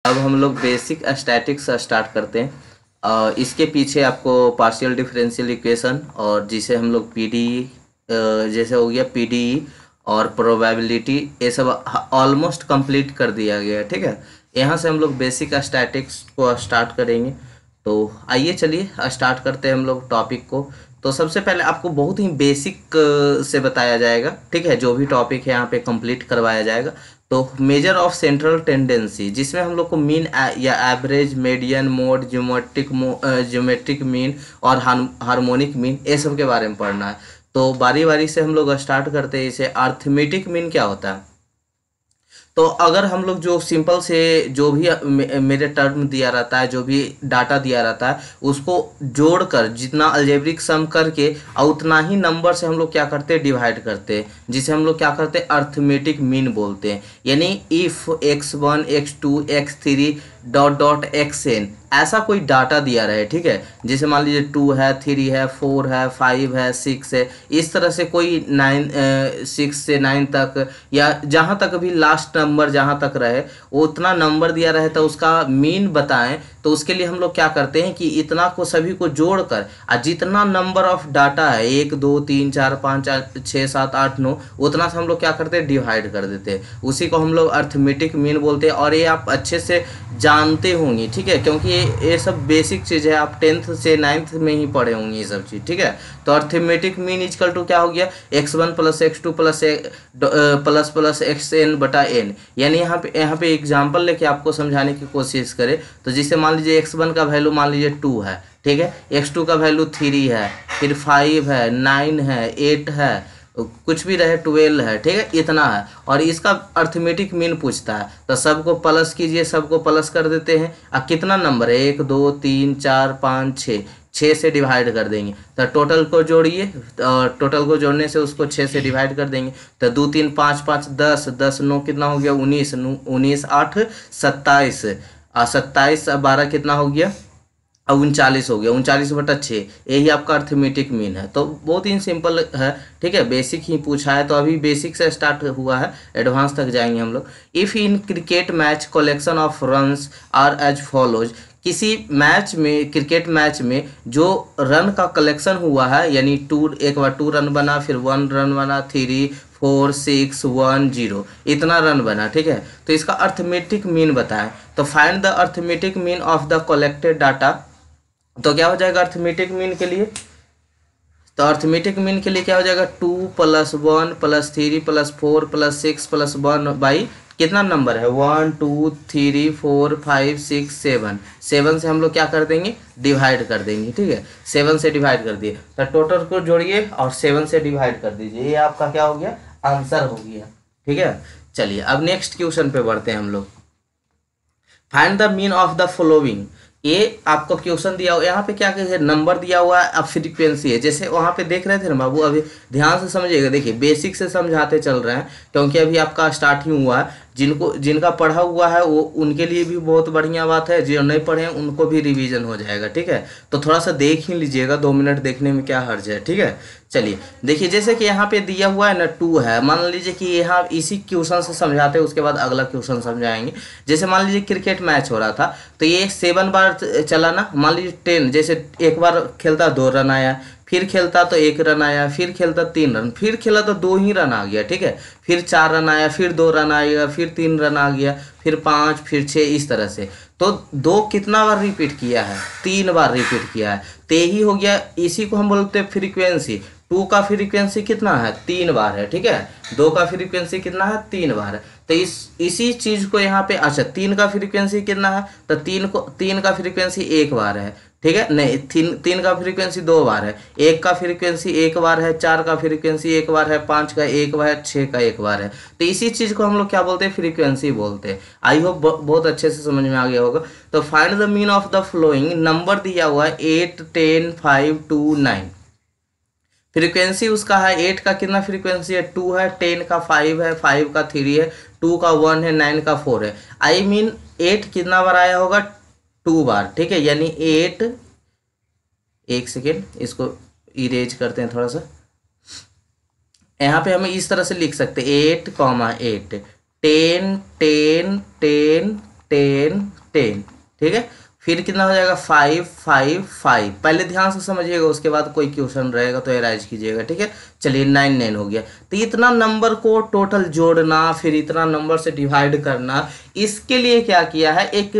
अब हम लोग बेसिक स्टैटिक्स स्टार्ट करते हैं। इसके पीछे आपको पार्शियल डिफरेंशियल इक्वेशन और जिसे हम लोग पीडीई जैसे हो गया पीडीई और प्रोबेबिलिटी, ये सब ऑलमोस्ट कंप्लीट कर दिया गया है। ठीक है, यहाँ से हम लोग बेसिक स्टैटिक्स को स्टार्ट करेंगे। तो आइए चलिए स्टार्ट करते हैं हम लोग टॉपिक को। तो सबसे पहले आपको बहुत ही बेसिक से बताया जाएगा। ठीक है, जो भी टॉपिक है यहाँ पे कंप्लीट करवाया जाएगा। तो मेजर ऑफ सेंट्रल टेंडेंसी, जिसमें हम लोग को मीन या average, median, mode, geometric mean और हार्मोनिक मीन, ये सब के बारे में पढ़ना है। तो बारी बारी से हम लोग स्टार्ट करते हैं। इसे अर्थमेटिक मीन क्या होता है? तो अगर हम लोग जो सिंपल से जो भी मेरे टर्म दिया रहता है, जो भी डाटा दिया रहता है, उसको जोड़कर जितना अलजेब्रिक सम करके और उतना ही नंबर से हम लोग क्या करते हैं, डिवाइड करते हैं, जिसे हम लोग क्या करते हैं, अर्थमेटिक मीन बोलते हैं। यानी if x1 x2 x3 dot dot xn ऐसा कोई डाटा दिया रहे, ठीक है, जैसे मान लीजिए 2 है, 3 है, 4 है, 5 है, 6 है, इस तरह से कोई 6 से 9 तक या जहाँ तक भी लास्ट नंबर जहाँ तक रहे उतना नंबर दिया रहे तो उसका मीन बताएं। तो उसके लिए हम लोग क्या करते हैं कि इतना को सभी को जोड़कर और जितना नंबर ऑफ डाटा है 1 2 3 4 5 6 7 8 9 उतना से हम लोग क्या करते हैं, डिवाइड कर देते हैं। उसी को हम लोग अर्थमेटिक मीन बोलते हैं। और ये आप अच्छे से जानते होंगे, ठीक है, क्योंकि ये सब बेसिक चीज़ है, आप 10th से 9th में ही पढ़े होंगे ये सब चीज़। ठीक है, तो अर्थमेटिक मीन इक्वल टू क्या हो गया, x1 plus x2 plus plus xn बटा n। यानी यहाँ पे एग्जाम्पल लेके आपको समझाने की कोशिश करें। तो जिससे मान लीजिए x1 का वैल्यू मान लीजिए 2 है, ठीक है, x2 का वैल्यू 3 है, फिर 5 है, 9 है, 8 है, कुछ भी रहे, 12 है, ठीक है, इतना है। और इसका अर्थमेटिक मीन पूछता है तो सबको प्लस कीजिए, सबको प्लस कर देते हैं। अब कितना नंबर है, 1 2 3 4 5 6, 6 से डिवाइड कर देंगे तो टोटल को जोड़िए, टोटल को जोड़ने से उसको 6 से डिवाइड कर देंगे तो 2 3 5 5 10 10 9 कितना हो गया, 19 19 8 27 27 12 कितना हो गया, अब 39 हो गया, 39 बटा 6, यही आपका अर्थमेटिक मीन है। तो बहुत ही सिंपल है, ठीक है, बेसिक ही पूछा है। तो अभी बेसिक से स्टार्ट हुआ है, एडवांस तक जाएंगे हम लोग। If in cricket match collection of runs are as follows, किसी मैच में, क्रिकेट मैच में जो रन का कलेक्शन हुआ है, यानी एक बार 2 रन बना, फिर 1 रन बना, 3 4 6 1 0 इतना रन बना, ठीक है, तो इसका अर्थमेटिक मीन बताएं। तो find the arithmetic mean of the collected data. तो क्या हो जाएगा अर्थमेटिक मीन के लिए, तो अर्थमेटिक मीन के लिए क्या हो जाएगा, 2 + 1 + 3 + 4 + 6 + 1 बाई कितना नंबर है, 1 2 3 4 5 6 7, 7 से हम लोग क्या कर देंगे, डिवाइड कर देंगे। ठीक है, 7 से डिवाइड कर दिए तो टोटल को जोड़िए और 7 से डिवाइड कर दीजिए, ये आपका क्या हो गया, आंसर हो गया। ठीक है, चलिए अब नेक्स्ट क्वेश्चन पे बढ़ते हैं हम लोग। Find the mean of the following. ये आपको क्वेश्चन दिया हुआ, यहाँ पे क्या है, नंबर दिया हुआ है, अब फ्रीक्वेंसी है। जैसे वहाँ पे देख रहे थे ना बाबू, अभी ध्यान से समझिएगा, देखिए बेसिक से समझाते चल रहे हैं क्योंकि अभी आपका स्टार्टिंग हुआ है। जिनका पढ़ा हुआ है वो उनके लिए भी बहुत बढ़िया बात है, जो नहीं पढ़े हैं उनको भी रिवीजन हो जाएगा। ठीक है, तो थोड़ा सा देख ही लीजिएगा, 2 मिनट देखने में क्या हर्ज है। ठीक है, चलिए देखिए, जैसे कि यहाँ पे दिया हुआ है ना 2 है, मान लीजिए कि यहाँ इसी क्वेश्चन से समझाते हैं, उसके बाद अगला क्वेश्चन समझाएंगे। जैसे मान लीजिए क्रिकेट मैच हो रहा था तो ये 7 बार चला ना, मान लीजिए 10, जैसे एक बार खेलता 2 रन आया, फिर खेलता तो 1 रन आया, फिर खेलता 3 रन, फिर खेला तो 2 ही रन आ गया। ठीक है, फिर 4 रन आया, फिर 2 रन आएगा, फिर 3 रन आ गया, फिर 5, फिर 6, इस तरह से। तो 2 कितना बार रिपीट किया है, 3 बार रिपीट किया है, तो यही हो गया। इसी को हम बोलते हैं फ्रीक्वेंसी। 2 का फ्रीक्वेंसी कितना है, 3 बार है। ठीक है, 2 का फ्रीक्वेंसी कितना है, 3 बार है। तो इसी चीज को यहाँ पे, अच्छा 3 का फ्रीक्वेंसी कितना है, तो 3 का फ्रीक्वेंसी 1 बार है। ठीक है, नहीं, 3 का फ्रीक्वेंसी 2 बार है, 1 का फ्रीक्वेंसी 1 बार है, 4 का फ्रीक्वेंसी 1 बार है, 5 का 1 बार है, 6 का 1 बार है। तो इसी चीज को हम लोग क्या बोलते हैं, फ्रीक्वेंसी बोलते हैं। आई होप बहुत अच्छे से समझ में आ गया होगा। तो find the mean of the flowing, number दिया हुआ है 8 10 5 2 9, फ्रीक्वेंसी उसका है 8 का कितना फ्रीक्वेंसी है, 2 है, 10 का 5 है, 5 का 3 है, 2 का 1 है, 9 का 4 है। आई मीन 8 कितना बार आया होगा, 2 बार। ठीक है, यानी 8, एक सेकेंड इसको इरेज करते हैं थोड़ा सा, यहाँ पे हमें इस तरह से लिख सकते हैं 8 8 10 10 10 10 10, ठीक है। फिर कितना हो जाएगा 5 5 5, पहले ध्यान से समझिएगा, उसके बाद कोई क्वेश्चन रहेगा तो एराइज कीजिएगा, ठीक है। चलिए 9 9 हो गया। तो इतना नंबर को टोटल जोड़ना, फिर इतना नंबर से डिवाइड करना, इसके लिए क्या किया है, एक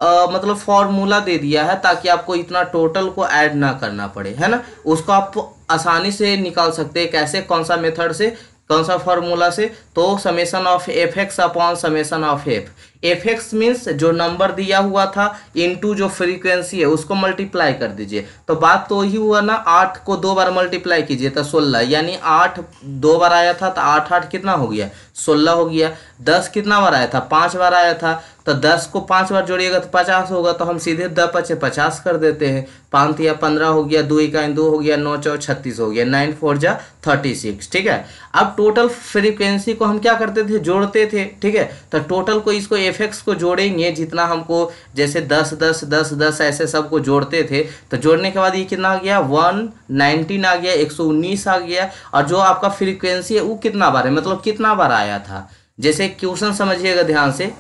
मतलब फॉर्मूला दे दिया है ताकि आपको इतना टोटल को ऐड ना करना पड़े, है ना। उसको आप आसानी से निकाल सकते हैं। कैसे, कौन सा मेथड से, कौन सा फॉर्मूला से, तो summation of F x upon summation of F x means जो नंबर दिया हुआ था इनटू जो फ्रीक्वेंसी है उसको मल्टीप्लाई कर दीजिए। तो बात तो ही हुआ ना, 8 को 2 बार मल्टीप्लाई कीजिए तो 16, यानी 8 2 बार आया था तो 8 8 कितना हो गया, 16 हो गया। 10 कितना बार आया था, 5 बार आया था, तो 10 को 5 बार जोड़िएगा तो 50 होगा। तो हम सीधे 10 5 50 कर देते हैं। 5 या 15 हो गया, 2 इकाई 2 हो गया, 9 4 36 हो गया, 9 4 जा 36, ठीक है। अब टोटल फ्रीक्वेंसी को हम क्या करते थे, जोड़ते थे, ठीक है। तो टोटल को, इसको एफ एक्स को जोड़ेंगे जितना हमको, जैसे 10 10 10 10 ऐसे सबको जोड़ते थे। तो जोड़ने के बाद ये कितना आ गया, 119 आ गया, 119 आ गया। और जो आपका फ्रीक्वेंसी है वो कितना बार है, मतलब कितना बार आया था। जैसे क्वेश्चन समझिएगा ध्यान से,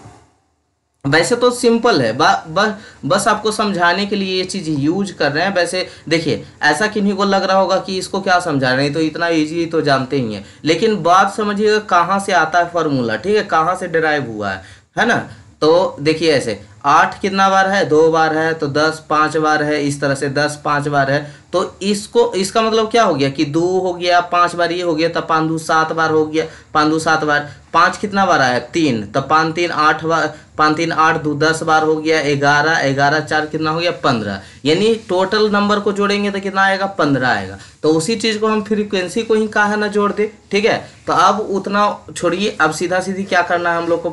वैसे तो सिंपल है, बस आपको समझाने के लिए ये चीज़ यूज कर रहे हैं। वैसे देखिए, ऐसा किन्हीं को लग रहा होगा कि इसको क्या समझा रहे हैं, तो इतना इजी तो जानते ही हैं। लेकिन बात समझिएगा कहाँ से आता है फार्मूला, ठीक है, कहाँ से डिराइव हुआ है ना। तो देखिए ऐसे 8 कितना बार है, 2 बार है, तो 10 5 बार है, इस तरह से 10 5 बार है। तो इसको, इसका मतलब क्या हो गया कि 2 हो गया, 5 बार ये हो गया, तो 5 2 7 बार हो गया, 5 2 7 बार। 5 कितना बार आया, 3, तो 5 3 8 बार, 5 3 8 2 10 बार हो गया, 11 11 4 कितना हो गया, 15। यानी टोटल नंबर को जोड़ेंगे तो कितना आएगा, 15 आएगा। तो उसी चीज़ को हम फ्रीक्वेंसी को ही कहा है ना जोड़ दे, ठीक है। तो अब उतना छोड़िए, अब सीधा सीधी क्या करना है हम लोग को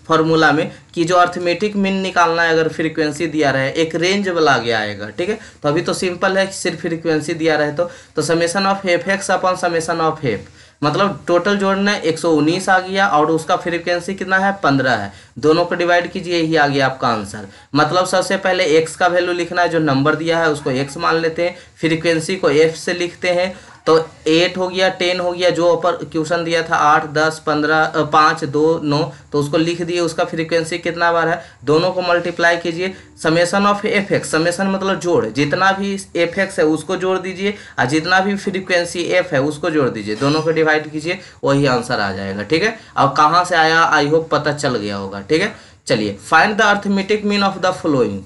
फॉर्मूला में, कि जो अर्थमेटिक मीन निकालना है, अगर फ्रीक्वेंसी दिया रहे, एक रेंज वाला आगे आएगा, ठीक है। तो अभी तो सिंपल है, सिर्फ फ्रीक्वेंसी दिया रहे तो summation of F x upon summation of F, मतलब टोटल जोड़ना 119 आ गया, और उसका फ्रीक्वेंसी कितना है, 15 है। दोनों को डिवाइड कीजिए, यही आ गया आपका आंसर। मतलब सबसे पहले x का वैल्यू लिखना है, जो नंबर दिया है उसको x मान लेते हैं, फ्रीक्वेंसी को f से लिखते हैं। तो 8 हो गया, 10 हो गया, जो ऊपर क्वेश्चन दिया था 8 10 15 5 2 9, तो उसको लिख दिए। उसका फ्रीक्वेंसी कितना बार है, दोनों को मल्टीप्लाई कीजिए। Summation of F x, summation मतलब जोड़, जितना भी एफ एक्स है उसको जोड़ दीजिए, और जितना भी फ्रीक्वेंसी एफ है उसको जोड़ दीजिए, दोनों को डिवाइड कीजिए, वही आंसर आ जाएगा, ठीक है। अब कहाँ से आया, आई होप पता चल गया होगा, ठीक है। चलिए, find the arithmetic mean of the flowing.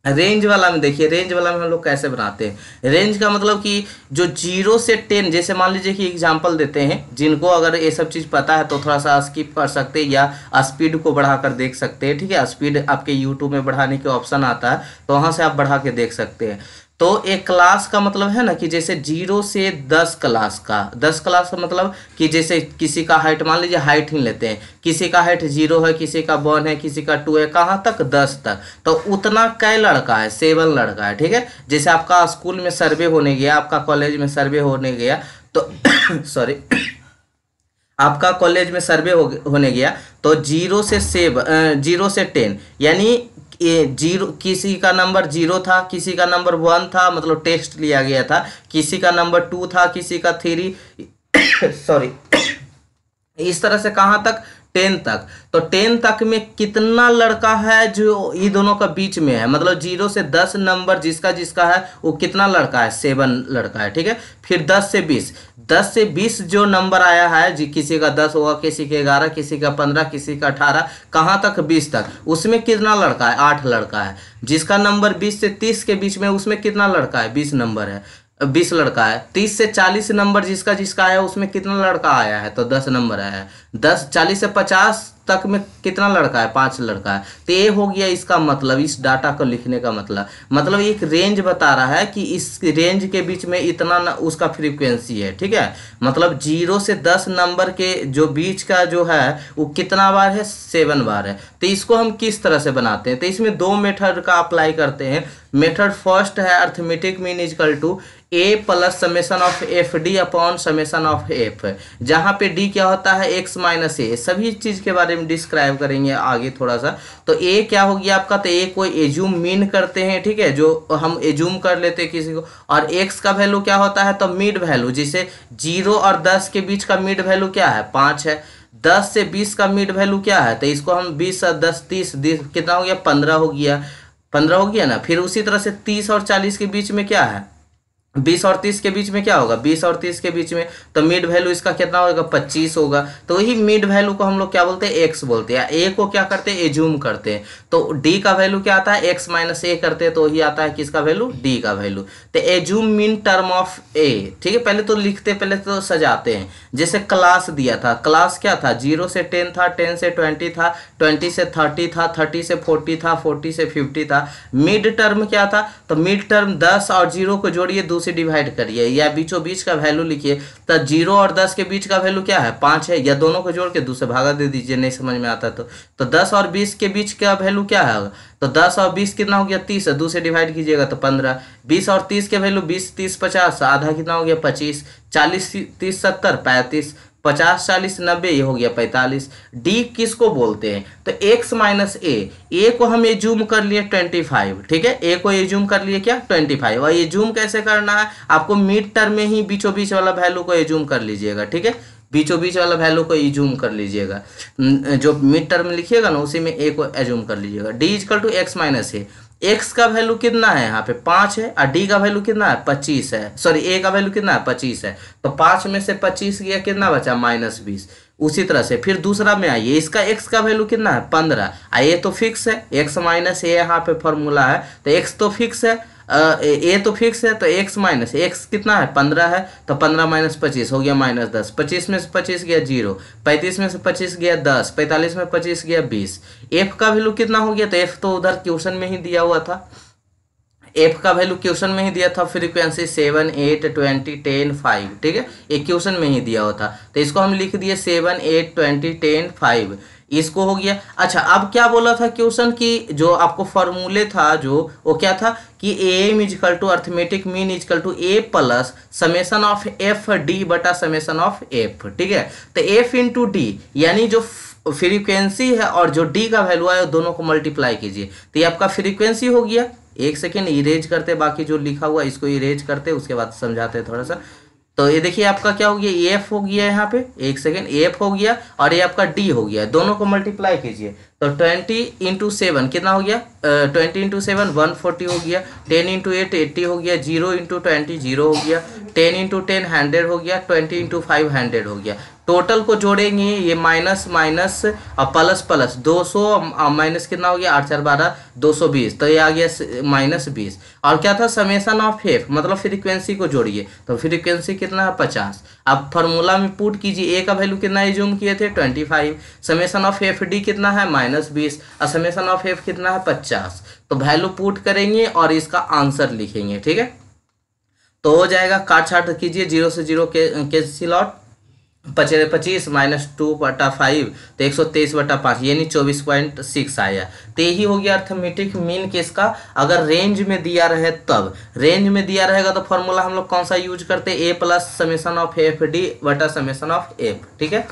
Range वाला में देखिए, रेंज वाला में हम लोग कैसे बनाते हैं। रेंज का मतलब कि जो 0 से 10, जैसे मान लीजिए कि एग्जांपल देते हैं, जिनको अगर ये सब चीज़ पता है तो थोड़ा सा स्किप कर सकते हैं या स्पीड को बढ़ाकर देख सकते हैं, ठीक है। स्पीड आपके यूट्यूब में बढ़ाने के ऑप्शन आता है, तो वहाँ से आप बढ़ा के देख सकते हैं। तो एक क्लास का मतलब है ना कि जैसे 0 से 10 क्लास का, 10 क्लास का मतलब कि जैसे किसी का हाइट, मान लीजिए हाइट ही लेते हैं, किसी का हाइट 0 है, किसी का 1 है, किसी का 2 है, कहाँ तक, 10 तक। तो उतना कै लड़का है, 7 लड़का है, ठीक है। जैसे आपका स्कूल में सर्वे होने गया, आपका कॉलेज में सर्वे होने गया, तो सॉरी आपका कॉलेज में सर्वे होने गया, तो 0 से 10, यानी ये 0, किसी का नंबर 0 था, किसी का नंबर 1 था, मतलब टेस्ट लिया गया था, किसी का नंबर 2 था, किसी का 3 सॉरी इस तरह से कहाँ तक, 10 तक। तो 10 तक में कितना लड़का है जो ये दोनों का बीच में है, मतलब 0 से 10 नंबर जिसका जिसका है वो कितना लड़का है, 7 लड़का है, ठीक है। फिर 10 से 20 जो नंबर आया है, जी किसी का 10 होगा, किसी के 11, किसी का 15, किसी का 18, कहाँ तक, 20 तक। उसमें कितना लड़का है, 8 लड़का है। जिसका नंबर 20 से 30 के बीच में, उसमें कितना लड़का है, 20 नंबर है, 20 लड़का है। 30 से 40 नंबर जिसका जिसका है उसमें कितना लड़का आया है, तो 10 नंबर आया है। 40 से 50 तक में कितना लड़का है, 5 लड़का है। तो ये हो गया इसका मतलब, इस डाटा को लिखने का मतलब एक रेंज बता रहा है कि इस रेंज के बीच में इतना उसका फ्रीक्वेंसी है, ठीक है। मतलब 0 से 10 नंबर के जो बीच का जो है वो कितना बार है, 7 बार है। तो इसको हम किस तरह से बनाते हैं, तो इसमें 2 मेथड का अप्लाई करते हैं। मेथड फर्स्ट है arithmetic mean equal to A plus summation of F D upon summation of F, जहाँ पे डी क्या होता है, एक्स माइनस ए। सभी चीज़ के बारे में डिस्क्राइब करेंगे आगे थोड़ा सा। तो ए क्या हो गया आपका, तो ए को एज्यूम मीन करते हैं, ठीक है, जो हम एज्यूम कर लेते हैं किसी को। और एक्स का वैल्यू क्या होता है, तो मिड वैल्यू, जिसे 0 और 10 के बीच का मिड वैल्यू क्या है, 5 है। 10 से 20 का मिड वैल्यू क्या है, तो इसको हम 20 और 10 30 कितना हो गया 15 हो गया, 15 हो गया ना। फिर उसी तरह से 30 और 40 के बीच में क्या है, 20 और 30 के बीच में क्या होगा, 20 और 30 के बीच में, तो मिड वैल्यू इसका कितना होगा 25 होगा। तो वही मिड वैल्यू को हम लोग क्या बोलते हैं, एक्स बोलते हैं। ए को क्या करते हैं, एज्यूम करते हैं। तो डी का वैल्यू क्या आता है, एक्स माइनस ए करते हैं, तो वही आता है किसका वैल्यू, डी का वैल्यू। तो एज्यूम मीन टर्म ऑफ ए, ठीक है। पहले तो लिखते, पहले तो सजाते हैं। जैसे क्लास दिया था, क्लास क्या था, 0 से 10 था, 10 से 20 था, 20 से 30 था, 30 से 40 था, 40 से 50 था। मिड टर्म क्या था, तो मिड टर्म 10 और 0 को जोड़िए, 2 से डिवाइड करिए, या बीचों बीच का वैल्यू लिखिए। तो 0 और 10 के बीच का वैल्यू क्या है, 5 है, या दोनों को जोड़ के 2 से भागा दे दीजिए, नहीं समझ में आता तो 10 और 20 के बीच का वैल्यू क्या है, तो 10 और 20 कितना हो गया 30 है, 2 से डिवाइड कीजिएगा तो 15। 20 और 30 के वैल्यू 20 30 50, आधा कितना हो गया 25। 40 30 70 35, 50 40 90, ये हो गया 45। डी किसको बोलते हैं, तो x माइनस ए को हम एज्यूम कर लिए 25, ठीक है। ए को एज्यूम कर लिए क्या 25, और एज्यूम कैसे करना है, आपको मिड टर्म में ही बीचों बीच वाला वैल्यू को एज्यूम कर लीजिएगा, ठीक है। बीचों बीच वाला वैल्यू को एज्यूम कर लीजिएगा, जो मिड टर्म लिखिएगा ना उसी में ए को एज्यूम कर लीजिएगा। D equal to X minus A, X का वैल्यू कितना है यहाँ पे 5 है, और डी का वैल्यू कितना है 25 है, सॉरी ए का वैल्यू कितना है 25 है। तो 5 में से 25 गया, कितना बचा -20। उसी तरह से फिर दूसरा में आइए, इसका x का वैल्यू कितना है 15, ये तो फिक्स है, x माइनस ए यहाँ पे फॉर्मूला है, तो x तो फिक्स है, ए तो फिक्स है, तो x माइनस एक्स कितना है 15 है, तो 15 माइनस 25 हो गया -10। 25 में से 25 गया 0, 35 में से 25 गया 10, 45 में 25 गया 20। f का वैल्यू कितना हो गया, तो f तो उधर क्वेश्चन में ही दिया हुआ था, एफ का वैल्यू क्वेश्चन में ही दिया था, फ्रीक्वेंसी 7 8 20 10 5, ठीक है, ये क्वेश्चन में ही दिया हुआ था। तो इसको हम लिख दिए 7 8 20 10 5, इसको हो गया। अच्छा, अब क्या बोला था क्वेश्चन की, जो आपको फॉर्मूले था जो वो क्या था कि M equal to arithmetic mean equal to A plus summation of F D बटा समेसन ऑफ एफ, ठीक है। तो एफ इंटू डी यानी जो फ्रीक्वेंसी है और जो डी का वैल्यू है दोनों को मल्टीप्लाई कीजिए, तो ये आपका फ्रीक्वेंसी हो गया। एक सेकेंड इरेज करते, बाकी जो लिखा हुआ इसको इरेज करते, उसके बाद समझाते थोड़ा सा। तो ये देखिए आपका क्या हो गया, एफ हो गया यहाँ पे, एक सेकेंड, एफ हो गया और ये आपका डी हो गया, दोनों को मल्टीप्लाई कीजिए। तो 20 इंटू 7 कितना हो गया, 20 इंटू 7 140 हो गया, 10 इंटू 8 80 हो गया, 0 इंटू 20 0 हो गया, 10 इंटू 10 100 हो गया, 20 इंटू 5 100 हो गया। टोटल को जोड़ेंगे, ये माइनस माइनस और प्लस प्लस 200 माइनस कितना हो गया 8 4 12 220, तो ये आ गया -20। और क्या था, समेसन ऑफ एफ मतलब फ्रीक्वेंसी को जोड़िए, तो फ्रीक्वेंसी कितना है 50। अब फार्मूला में पुट कीजिए, ए का वैल्यू कितना एज्यूम किए थे 25, समेसन ऑफ एफ डी कितना है -20 और समेसन ऑफ एफ कितना है 50। तो वैल्यू पुट करेंगे और इसका आंसर लिखेंगे, ठीक है। तो हो जाएगा, काट छाट कीजिए, 0 से 0 के सिलॉट 25 -2/5, तो 123/5 यानी 24.6 आया। तो यही हो गया अर्थमेटिक मीन किसका, अगर रेंज में दिया रहे तब। रेंज में दिया रहेगा तो फॉर्मूला हम लोग कौन सा यूज करते हैं, A plus summation of F D बटा समेसन ऑफ एफ, ठीक है।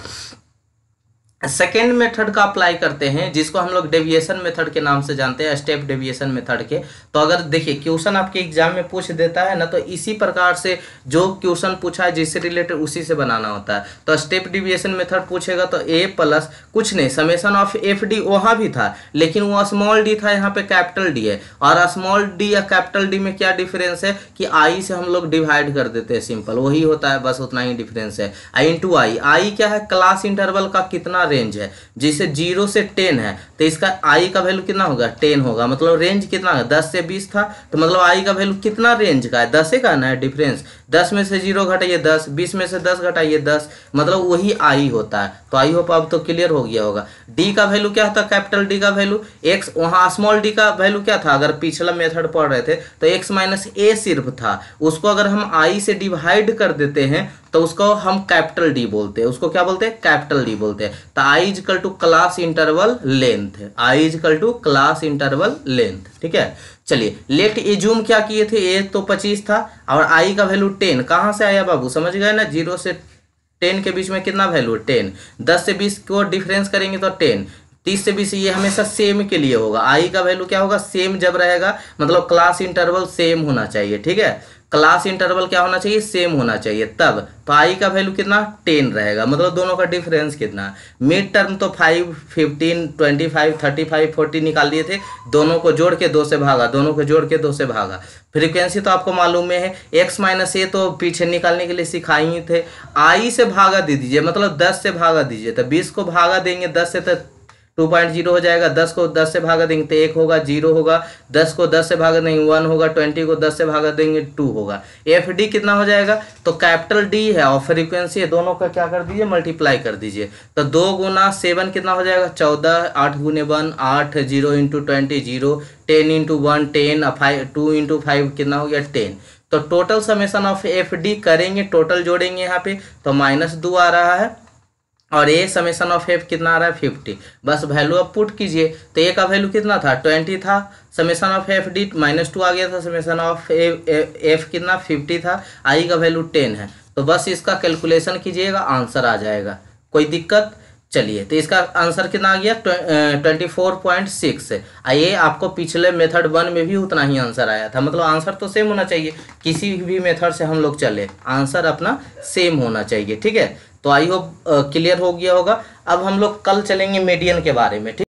सेकेंड मेथड का अप्लाई करते हैं, जिसको हम लोग डेविएशन मेथड के नाम से जानते हैं, स्टेप डेविएशन मेथड के। तो अगर देखिए क्वेश्चन आपके एग्जाम में पूछ देता है ना, तो इसी प्रकार से जो क्वेश्चन पूछा है जिससे रिलेटेड उसी से बनाना होता है। तो स्टेप डेविएशन मेथड पूछेगा तो ए प्लस कुछ नहीं, समेसन ऑफ एफ डी वहाँ भी था, लेकिन वो स्मॉल डी था, यहाँ पे कैपिटल डी है। और स्मॉल डी या कैपिटल डी में क्या डिफरेंस है कि आई से हम लोग डिवाइड कर देते हैं, सिंपल वही होता है, बस उतना ही डिफरेंस है। आई इंटू आई, आई क्या है, क्लास इंटरवल का कितना रेंज है, जैसे 0 से 10 है तो इसका आई का वैल्यू कितना होगा 10 होगा, मतलब रेंज कितना है 10 से 20 था, तो मतलब आई का वैल्यू कितना रेंज का है 10 का ना है डिफरेंस। 10 में से 0 घटाइए 10, 20 में से 10 घटाइए 10, मतलब वही आई होता है। तो आई होप अब तो क्लियर हो गया होगा। डी का वैल्यू क्या था, कैपिटल डी का वैल्यू एक्स, वहाँ स्मॉल डी का वैल्यू क्या था, अगर पिछला मेथड पढ़ रहे थे तो एक्स माइनस ए सिर्फ था, उसको अगर हम आई से डिवाइड कर देते हैं तो उसको हम कैपिटल डी बोलते हैं, उसको क्या बोलते हैं कैपिटल डी बोलते हैं। तो I is equal to class interval length, I is equal to class interval length, ठीक है। चलिए लेट एज्यूम क्या किए थे, ए तो 25 था और आई का वैल्यू 10 कहाँ से आया बाबू, समझ गए ना, 0 से 10 के बीच में कितना वैल्यू 10, 10 से 20 को डिफरेंस करेंगे तो 10, 30 से 20 ये हमेशा सेम के लिए होगा। आई का वैल्यू क्या होगा, सेम जब रहेगा मतलब क्लास इंटरवल सेम होना चाहिए, ठीक है। क्लास इंटरवल क्या होना चाहिए, सेम होना चाहिए तब। तो आई का वैल्यू कितना 10 रहेगा, मतलब दोनों का डिफरेंस कितना है। मिड टर्म तो 5, 15, 25, 35, 40 निकाल लिए थे, दोनों को जोड़ के 2 से भागा, दोनों को जोड़ के 2 से भागा। फ्रीक्वेंसी तो आपको मालूम है, x माइनस ए तो पीछे निकालने के लिए सिखाई ही थे। आई से भागा दे दीजिए, मतलब 10 से भागा दीजिए, तो 20 को भागा देंगे 10 से तो 2.0 हो जाएगा। 10 को 10 से भागा देंगे तो 1 होगा, 0 होगा। 10 को 10 से भागा देंगे 1 होगा। 20 को 10 से भागा देंगे 2 होगा। एफ डी कितना हो जाएगा, तो कैपिटल डी है और फ्रीक्वेंसी है, दोनों का क्या कर दीजिए, मल्टीप्लाई कर दीजिए। तो 2 गुना 7 कितना हो जाएगा 14, 8 गुने 1 8, 0 इंटू 20 0, 10 इंटू 1 10, 2 इंटू 5 कितना हो गया 10। तो total summation of F D करेंगे, टोटल जोड़ेंगे यहाँ पे तो -2 आ रहा है, और ए समेशन ऑफ एफ कितना आ रहा है 50। बस वैल्यू अब पुट कीजिए, तो ए का वैल्यू कितना था 20 था, समेशन ऑफ एफ डी -2 आ गया था, समेशन ऑफ एफ कितना 50 था, आई का वैल्यू 10 है। तो बस इसका कैलकुलेशन कीजिएगा, आंसर आ जाएगा, कोई दिक्कत। चलिए, तो इसका आंसर कितना आ गया 24.6। ये आपको पिछले मेथड 1 में भी उतना ही आंसर आया था, मतलब आंसर तो सेम होना चाहिए, किसी भी मेथड से हम लोग चले आंसर अपना सेम होना चाहिए। ठीक है, तो आई होप क्लियर हो गया होगा। अब हम लोग कल चलेंगे मीडियन के बारे में। ठीक।